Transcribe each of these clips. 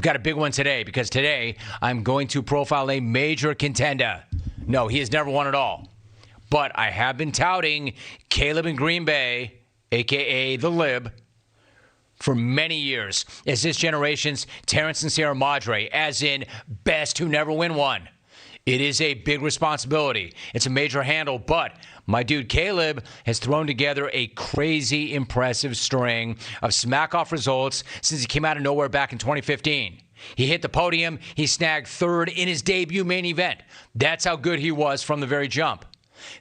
I've got a big one today because today I'm going to profile a major contender. No, he has never won at all. But I have been touting Kaleb in Green Bay, a.k.a. the Lib, for many years as this generation's Terrence and Sierra Madre, as in best who never win one. It is a big responsibility. It's a major handle, but my dude Kaleb has thrown together a crazy impressive string of Smackoff results since he came out of nowhere back in 2015. He hit the podium. He snagged third in his debut main event. That's how good he was from the very jump.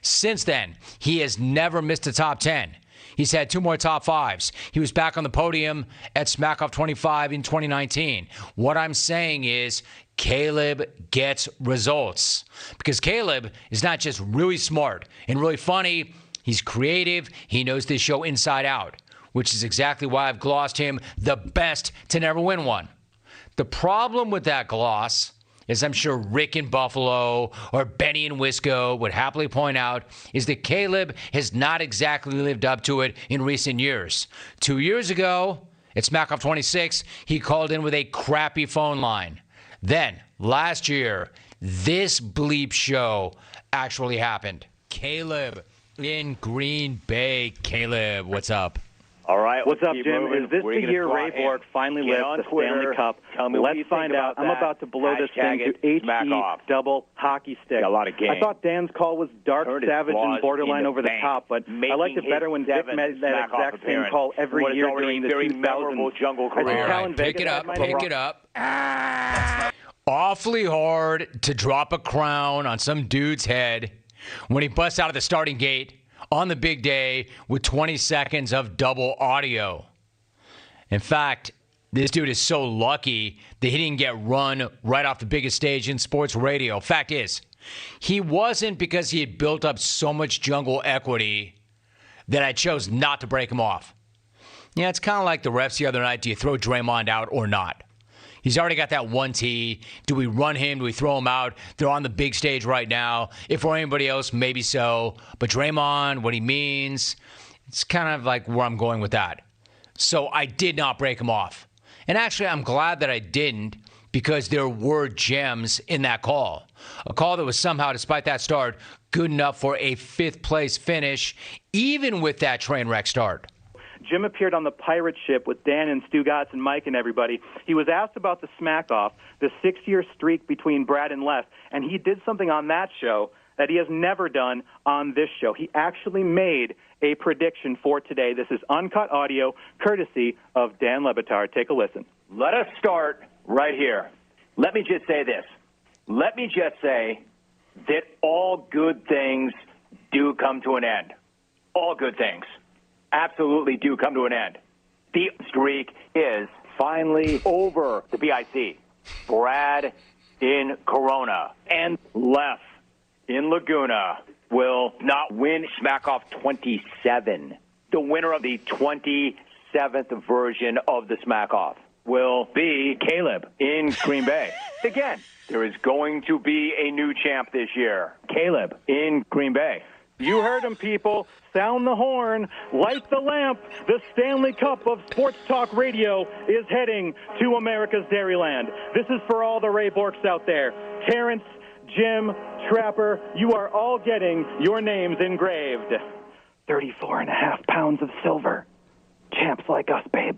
Since then, he has never missed a top 10. He's had 2 more top 5s. He was back on the podium at Smackoff 25 in 2019. What I'm saying is Kaleb gets results. Because Kaleb is not just really smart and really funny. He's creative. He knows this show inside out, which is exactly why I've glossed him the best to never win one. The problem with that gloss, as I'm sure Rick in Buffalo or Benny in Wisco would happily point out, is that Kaleb has not exactly lived up to it in recent years. 2 years ago, at Smackoff 26, he called in with a crappy phone line. Then, last year, this bleep show actually happened. Kaleb in Green Bay. Kaleb, what's up? All right. What's up, Jim? Is this the year Ray Borg finally lifts the Stanley Cup? Let's find out. I'm about to blow this thing to HE double hockey stick. A lot of games. I thought Dan's call was dark, savage, and borderline over the top, but I liked it better when Dick made that exact same call every year during the 2000s. Jungle career. Pick it up. Awfully hard to drop a crown on some dude's head when he busts out of the starting gate on the big day with 20 seconds of double audio. In fact, this dude is so lucky that he didn't get run right off the biggest stage in sports radio. Fact is, he wasn't because he had built up so much jungle equity that I chose not to break him off. Yeah, it's kind of like the refs the other night. Do you throw Draymond out or not? He's already got that 1T. Do we run him? Do we throw him out? They're on the big stage right now. If for anybody else, maybe so. But Draymond, what he means, it's kind of like where I'm going with that. So I did not break him off. And actually, I'm glad that I didn't because there were gems in that call. A call that was somehow, despite that start, good enough for a 5th-place finish, even with that train wreck start. Jim appeared on the pirate ship with Dan and Stu Gatz and Mike and everybody. He was asked about the Smackoff, the 6-year streak between Brad and Les, and he did something on that show that he has never done on this show. He actually made a prediction for today. This is uncut audio, courtesy of Dan Le Batard. Take a listen. Let us start right here. Let me just say this. Let me just say that all good things do come to an end. All good things absolutely do come to an end. The streak is finally over. The BIC. Brad in Corona and Les in Laguna will not win Smackoff 27. The winner of the 27th version of the Smackoff will be Kaleb in Green Bay. Again, there is going to be a new champ this year. Kaleb in Green Bay. You heard him, people. Sound the horn. Light the lamp. The Stanley Cup of Sports Talk Radio is heading to America's Dairyland. This is for all the Ray Borks out there. Terrence, Jim, Trapper, you are all getting your names engraved. 34.5 pounds of silver. Champs like us, babe.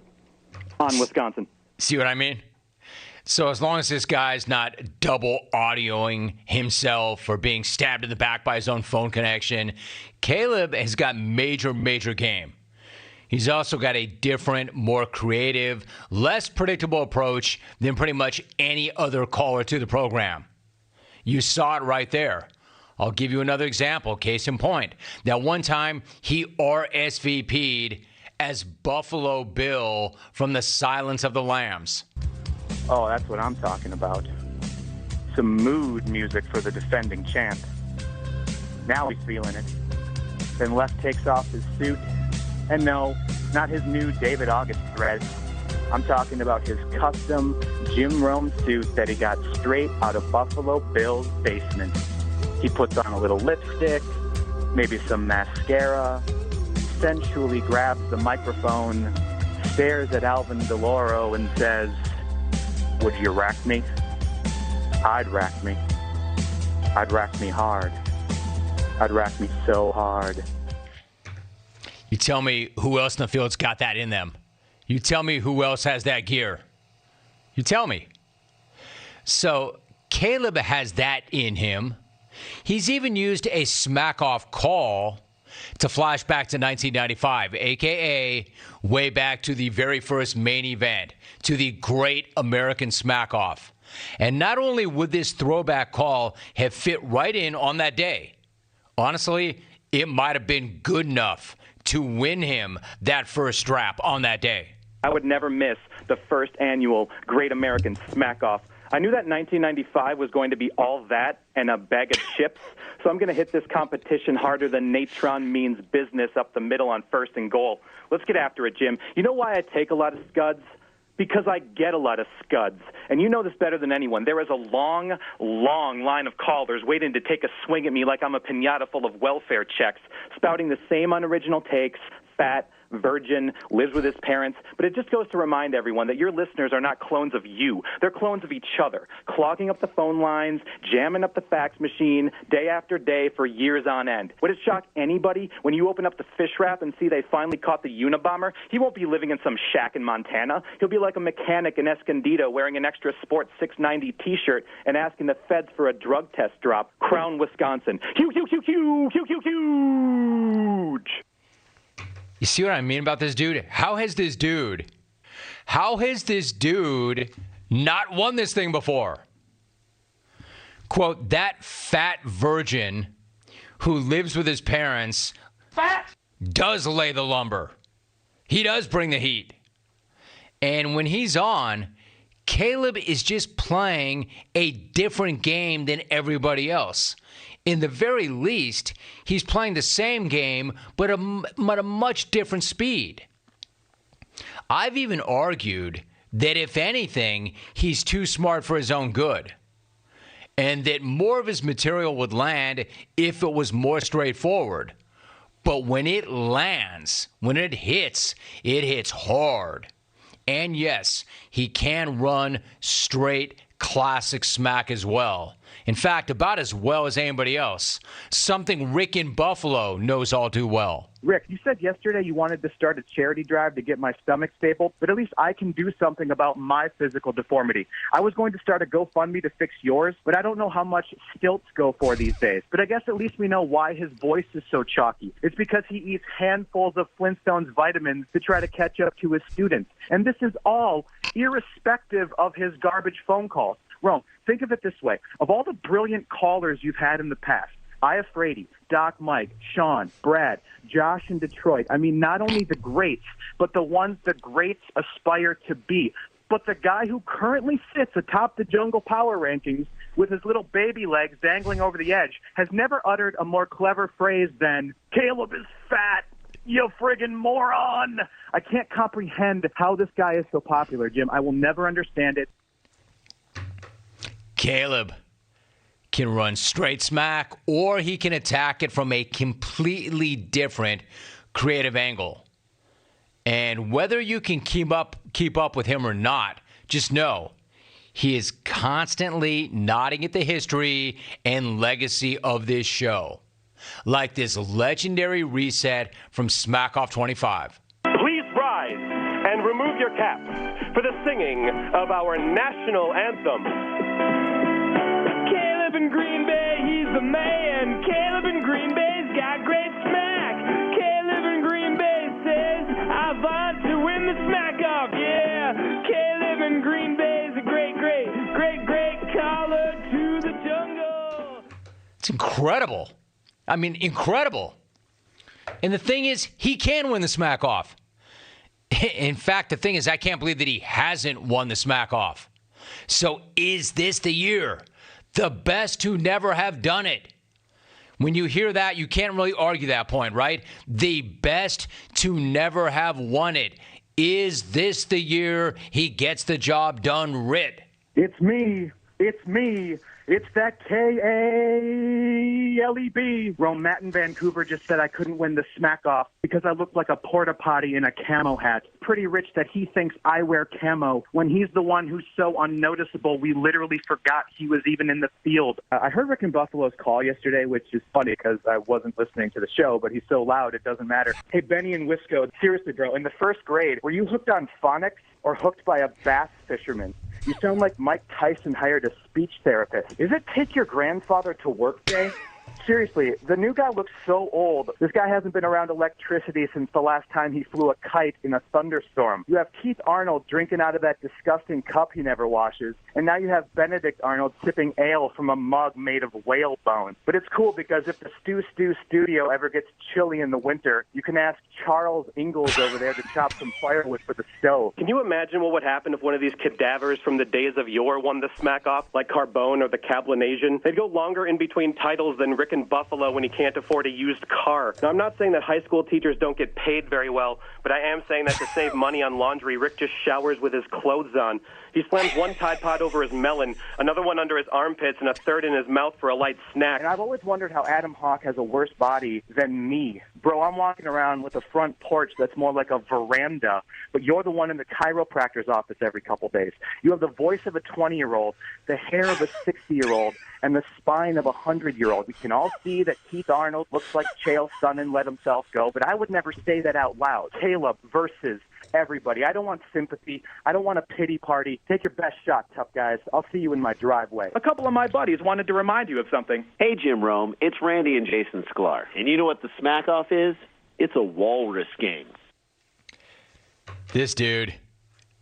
On Wisconsin. See what I mean? So as long as this guy's not double audioing himself or being stabbed in the back by his own phone connection, Kaleb has got major game. He's also got a different, more creative, less predictable approach than pretty much any other caller to the program. You saw it right there. I'll give you another example, case in point. That one time he RSVP'd as Buffalo Bill from The Silence of the Lambs. Oh, that's what I'm talking about. Some mood music for the defending champ. Now he's feeling it. Then Les takes off his suit. And no, not his new David August threads. I'm talking about his custom Jim Rome suit that he got straight out of Buffalo Bill's basement. He puts on a little lipstick, maybe some mascara, sensually grabs the microphone, stares at Alvin DeLauro and says, Would you rack me? I'd rack me. I'd rack me hard. I'd rack me so hard. You tell me who else in the field's got that in them. You tell me who else has that gear. You tell me. So Kaleb has that in him. He's even used a Smackoff call to flash back to 1995, a.k.a. way back to the very first main event, to the Great American Smackoff. And not only would this throwback call have fit right in on that day, honestly, it might have been good enough to win him that first strap on that day. I would never miss the first annual Great American Smackoff. I knew that 1995 was going to be all that and a bag of chips, so I'm going to hit this competition harder than Natron means business up the middle on first and goal. Let's get after it, Jim. You know why I take a lot of scuds? Because I get a lot of scuds. And you know this better than anyone. There is a long, long line of callers waiting to take a swing at me like I'm a piñata full of welfare checks, spouting the same unoriginal takes, fat, virgin, lives with his parents. But it just goes to remind everyone that your listeners are not clones of you. They're clones of each other, clogging up the phone lines, jamming up the fax machine day after day for years on end. Would it shock anybody when you open up the fish wrap and see they finally caught the Unabomber? He won't be living in some shack in Montana. He'll be like a mechanic in Escondido wearing an extra Sport 690 T-shirt and asking the feds for a drug test drop. Crown, Wisconsin. Huge. You see what I mean about this dude? How has this dude not won this thing before? Quote, that fat virgin who lives with his parents does lay the lumber. He does bring the heat. And when he's on, Kaleb is just playing a different game than everybody else. In the very least, he's playing the same game, but at a much different speed. I've even argued that if anything, he's too smart for his own good, and that more of his material would land if it was more straightforward. But when it lands, when it hits hard. And yes, he can run straight classic smack as well. In fact, about as well as anybody else. Something Rick in Buffalo knows all too well. Rick, you said yesterday you wanted to start a charity drive to get my stomach stapled, but at least I can do something about my physical deformity. I was going to start a GoFundMe to fix yours, but I don't know how much stilts go for these days. But I guess at least we know why his voice is so chalky. It's because he eats handfuls of Flintstones vitamins to try to catch up to his students. And this is all irrespective of his garbage phone calls. Rome, think of it this way. Of all the brilliant callers you've had in the past, Aya Frady, Doc Mike, Sean, Brad, Josh in Detroit, I mean, not only the greats, but the ones the greats aspire to be. But the guy who currently sits atop the Jungle Power rankings with his little baby legs dangling over the edge has never uttered a more clever phrase than, Kaleb is fat, you friggin' moron. I can't comprehend how this guy is so popular, Jim. I will never understand it. Kaleb can run straight smack, or he can attack it from a completely different creative angle. And whether you can keep up with him or not, just know he is constantly nodding at the history and legacy of this show, like this legendary reset from Smackoff 25. Please rise and remove your caps for the singing of our national anthem. Kaleb in Green Bay, he's the man. Kaleb in Green Bay's got great smack. Kaleb in Green Bay says, I want to win the Smackoff, yeah. Kaleb in Green Bay's a great caller to the jungle. It's incredible. I mean, incredible. And the thing is, he can win the Smackoff. In fact, the thing is, I can't believe that he hasn't won the Smackoff. So is this the year? The best who never have done it. When you hear that, you can't really argue that point, right? The best to never have won it. Is this the year he gets the job done, Rit? It's me, It's me. It's that Kaleb. Rome Matt in Vancouver just said I couldn't win the Smackoff because I look like a porta potty in a camo hat. Pretty rich that he thinks I wear camo when he's the one who's so unnoticeable we literally forgot he was even in the field. I heard Rick and Buffalo's call yesterday, which is funny because I wasn't listening to the show, but he's so loud it doesn't matter. Hey, Benny and Wisco, seriously, bro, in the first grade, were you hooked on phonics or hooked by a bass fisherman? You sound like Mike Tyson hired a speech therapist. Is it take your grandfather to work day? Seriously, the new guy looks so old. This guy hasn't been around electricity since the last time he flew a kite in a thunderstorm. You have Keith Arnold drinking out of that disgusting cup he never washes, and now you have Benedict Arnold sipping ale from a mug made of whale bone. But it's cool because if the Stew studio ever gets chilly in the winter, you can ask Charles Ingalls over there to chop some firewood for the stove. Can you imagine what would happen if one of these cadavers from the days of yore won the Smackoff, like Carbone or the Cablinasian? They'd go longer in between titles than Rick and Buffalo when he can't afford a used car. Now, I'm not saying that high school teachers don't get paid very well, but I am saying that to save money on laundry, Rick just showers with his clothes on. He slams one Tide Pod over his melon, another one under his armpits, and a third in his mouth for a light snack. And I've always wondered how Adam Hawk has a worse body than me. Bro, I'm walking around with a front porch that's more like a veranda, but you're the one in the chiropractor's office every couple days. You have the voice of a 20-year-old, the hair of a 60-year-old, and the spine of a 100-year-old. We can all see that Keith Arnold looks like Chael Sonnen let himself go, but I would never say that out loud. Kaleb versus everybody. I don't want sympathy. I don't want a pity party. Take your best shot, tough guys. I'll see you in my driveway. A couple of my buddies wanted to remind you of something. Hey, Jim Rome, it's Randy and Jason Sklar. And you know what the Smackoff is? It's a walrus game. This dude,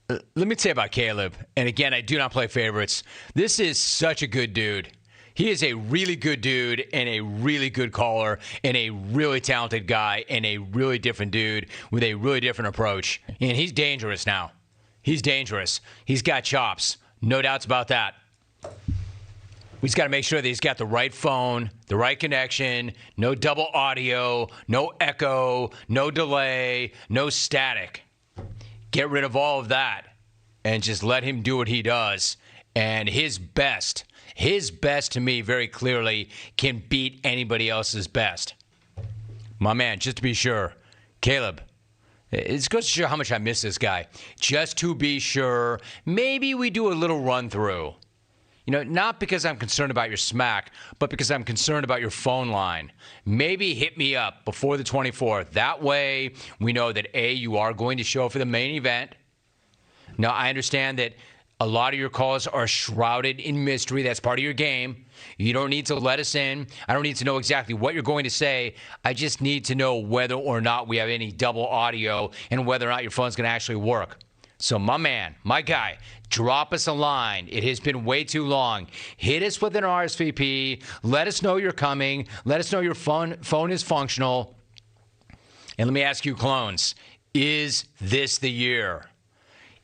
let me tell you about Kaleb. And again, I do not play favorites. This is such a good dude. He is a really good dude and a really good caller and a really talented guy and a really different dude with a really different approach. And he's dangerous now. He's dangerous. He's got chops. No doubts about that. We just got to make sure that he's got the right phone, the right connection, no double audio, no echo, no delay, no static. Get rid of all of that and just let him do what he does. And his best to me very clearly can beat anybody else's best. My man, just to be sure, Kaleb, it goes to show how much I miss this guy. Just to be sure, maybe we do a little run through. You know, not because I'm concerned about your smack, but because I'm concerned about your phone line. Maybe hit me up before the 24th. That way we know that, A, you are going to show for the main event. Now, I understand that a lot of your calls are shrouded in mystery. That's part of your game. You don't need to let us in. I don't need to know exactly what you're going to say. I just need to know whether or not we have any double audio and whether or not your phone's going to actually work. So my man, my guy, drop us a line. It has been way too long. Hit us with an RSVP. Let us know you're coming. Let us know your phone is functional. And let me ask you, clones, is this the year?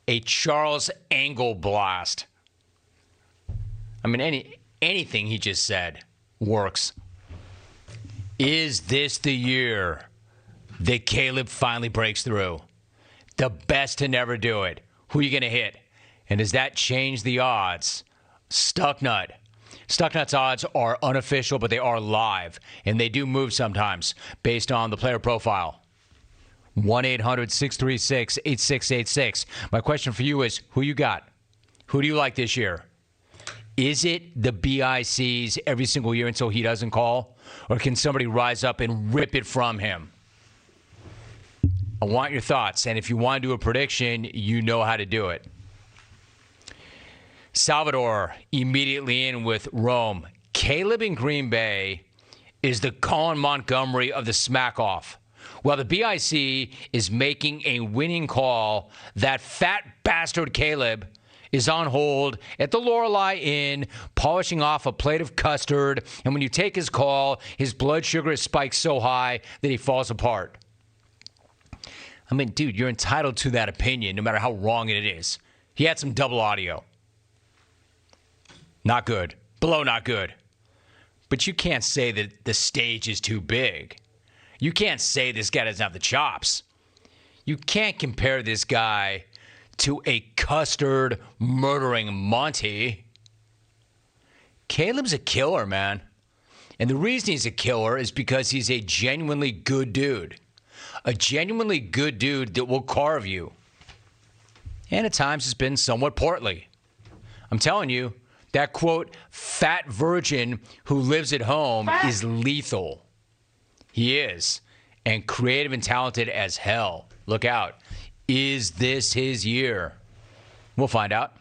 A Charles Angle blast. I mean, anything he just said works. Is this the year that Kaleb finally breaks through? The best to never do it. Who are you going to hit? And does that change the odds? Stucknut. Stucknut's odds are unofficial, but they are live. And they do move sometimes based on the player profile. 1-800-636-8686. My question for you is, who you got? Who do you like this year? Is it the BICs every single year until he doesn't call? Or can somebody rise up and rip it from him? I want your thoughts. And if you want to do a prediction, you know how to do it. Salvador immediately in with Rome. Kaleb in Green Bay is the Colin Montgomery of the Smackoff. While the BIC is making a winning call, that fat bastard Kaleb is on hold at the Lorelei Inn, polishing off a plate of custard, and when you take his call, his blood sugar is spiked so high that he falls apart. I mean, dude, you're entitled to that opinion, no matter how wrong it is. He had some double audio. Not good. Below not good. But you can't say that the stage is too big. You can't say this guy doesn't have the chops. You can't compare this guy to a custard murdering Monty. Caleb's a killer, man. And the reason he's a killer is because he's a genuinely good dude. A genuinely good dude that will carve you. And at times has been somewhat portly. I'm telling you, that quote, fat virgin who lives at home is lethal. He is. And creative and talented as hell. Look out. Is this his year? We'll find out.